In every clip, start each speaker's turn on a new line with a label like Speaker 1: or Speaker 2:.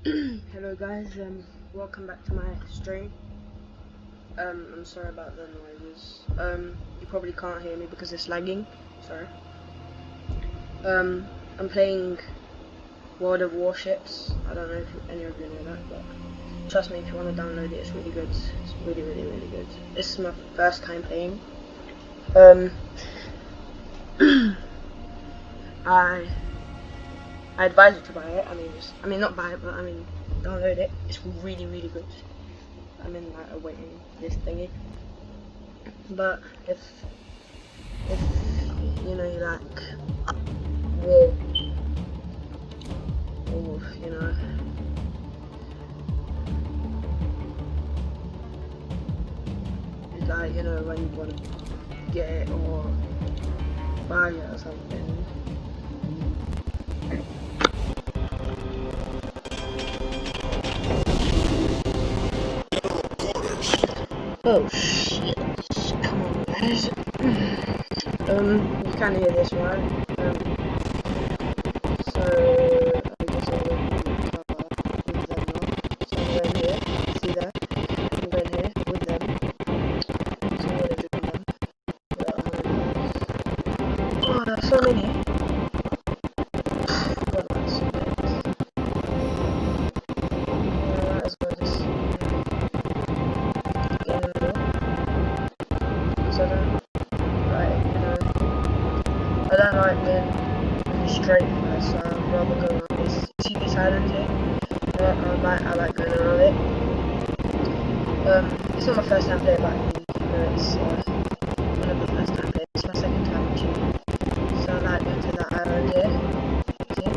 Speaker 1: Hello guys, welcome back to my stream. I'm sorry about the noises. You probably can't hear me because it's lagging. Sorry. I'm playing World of Warships. I don't know if any of you know that, but trust me, if you want to download it, it's really good. It's really good. This is my first time playing. I advise you to buy it. I mean not buy it, but download it. It's really good. I'm in like awaiting this thingy. But if you know you like war, or you know, it's like, you know, when you want to get it or buy it or something. Oh shit, come on guys. You can hear this, right? So I guess I'll go with them now. So I'm going here, see there? I'm going here with them. So what is it with them? Oh, there's so many. God, that's so many. Might as well just get in the middle. So I don't like being straight first, so I'd rather go around this. See this island here? I like going around it. It's not my first time playing, but you know, it's one of the first time playing. It's my second time actually. So I like going to that island here. See?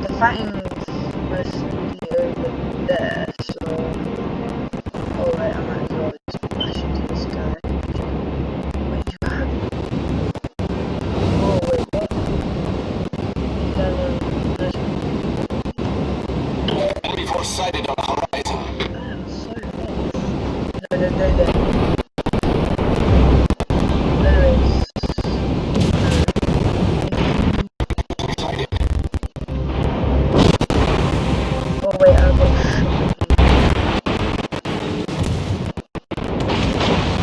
Speaker 1: The fighting's mostly over there, so oh wait, I might as well just bash into this guy. Wait, you have? Oh wait, what?
Speaker 2: Enemy force sighted on the horizon.
Speaker 1: I'm so lost. No. Anyways.
Speaker 2: Sighted.
Speaker 1: Oh wait, I got shot.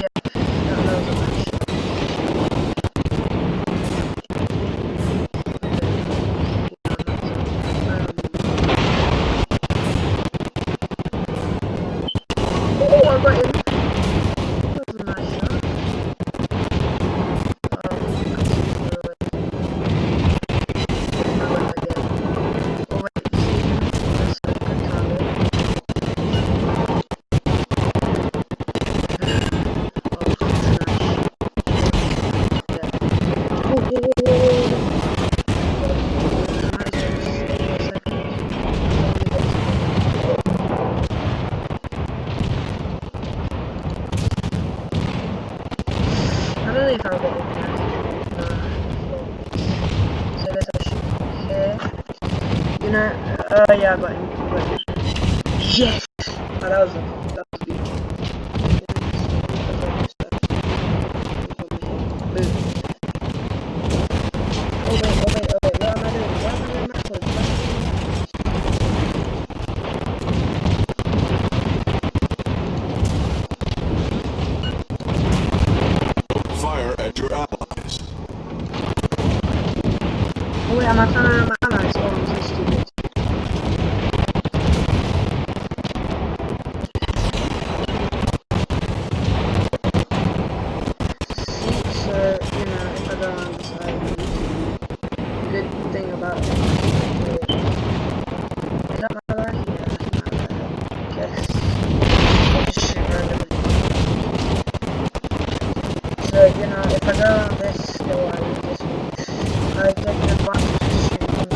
Speaker 1: Yep, that was a bad shot. Oh, I got him. That was a nice shot. Oh, I can see through it. I got him again. Oh wait, you see him? That's a good target. Oh, trash. Yeah. Whoa. Nice, just stay a second. I don't know if I'll get it. Nah. So let's have a shoot here. You know, yeah, I got him. Yes! Oh, that was beautiful. Boom. Oh wait, what am I doing? Why am I doing backwards?
Speaker 2: Fire at your allies.
Speaker 1: Oh wait, am I trying to my allies? Oh, I'm so stupid. See, so, you know, if I go on the side, good thing about it. Is that my ally? Yeah, that's my ally. I guess. I'll just shoot randomly. So, you know, if I go around this little island, I get the advantage of shooting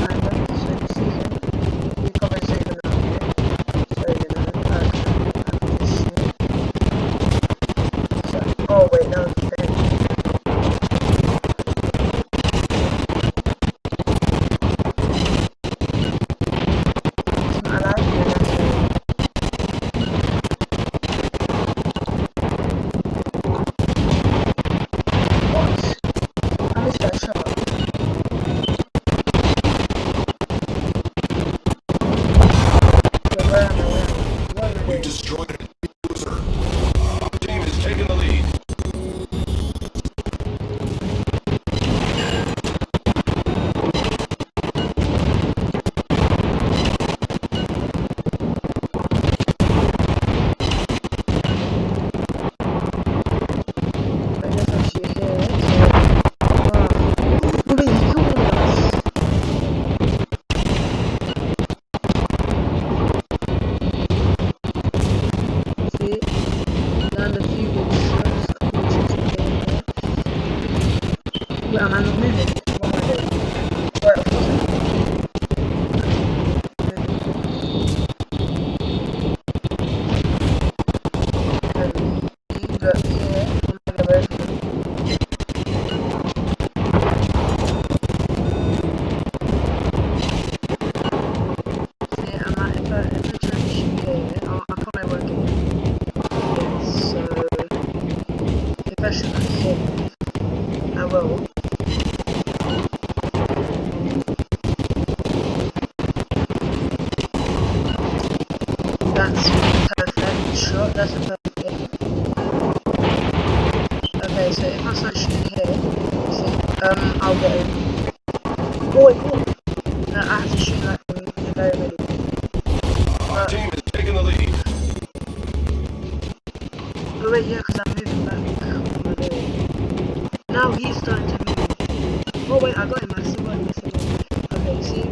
Speaker 1: Wait, am I not moving? What am I doing? Wait, of course I am. You go here, I'm gonna go over here. See, if I try to shoot here, I probably won't get it. So, if I shoot here, I will. That's perfect shot, that's a perfect hit. Okay, so if I start shooting here, see, I'll get it. Oh wait, cool. No, I have to shoot like in the very middle.
Speaker 2: Our team is taking the lead.
Speaker 1: Oh wait, yeah, because I'm moving back. Over there. Now he's starting to move. Oh wait, I got him, I still got him, I still got him. Okay, see,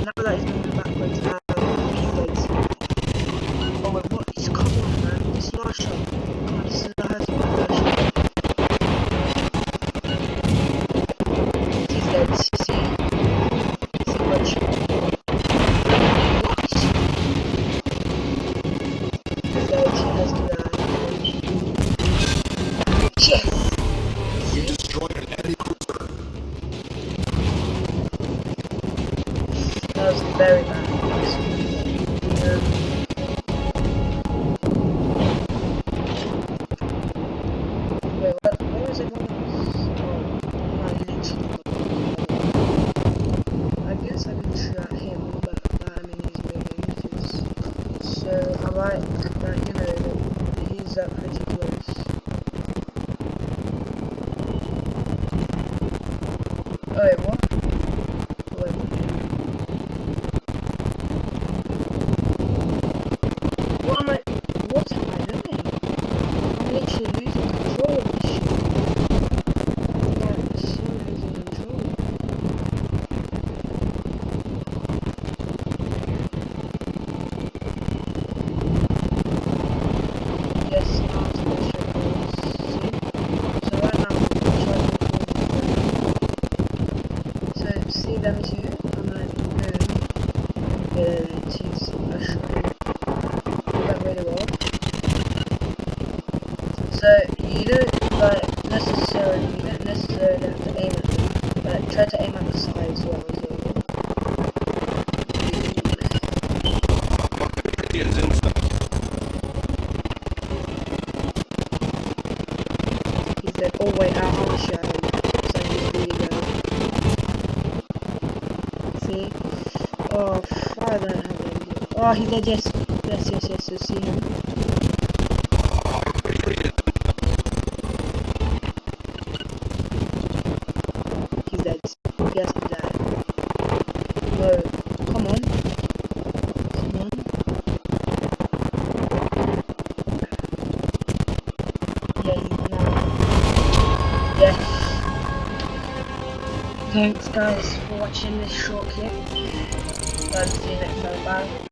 Speaker 1: now that he's moving backwards, he's dead. Oh wait, what? Come on, man. This last shot. Come on, this is the last shot. He's dead. See? See what shot? What? He's dead. He has to die. Yes!
Speaker 2: You destroyed an enemy cruiser.
Speaker 1: That was very bad. That was really bad. Wait, what? Where is everyone else? Oh, I literally I guess I can shoot at him, but I mean he's moving, because so I like that, you know, that he's pretty close. Oh wait, what? Wait. What am I doing? I'm literally losing control of this shit. Like, so losing control. Yes, now to the shadows. See? So right now I'm trying to so see them two? I'm like, boom. Yeah, she's actually that really well. So you don't like necessarily you don't necessarily have to aim at them. Like try to aim at the sides as well.
Speaker 2: Indians inside.
Speaker 1: He's dead. Oh wait, I want to shoot him. So he's really good. See? Oh, I don't have any. Oh, he's dead. Yes, yes, yes, yes. You see him? He's dead. He has to die. No, come on. Come on. Yeah, he's now. Yes. Thanks guys for watching this short clip. See you next time. Bye.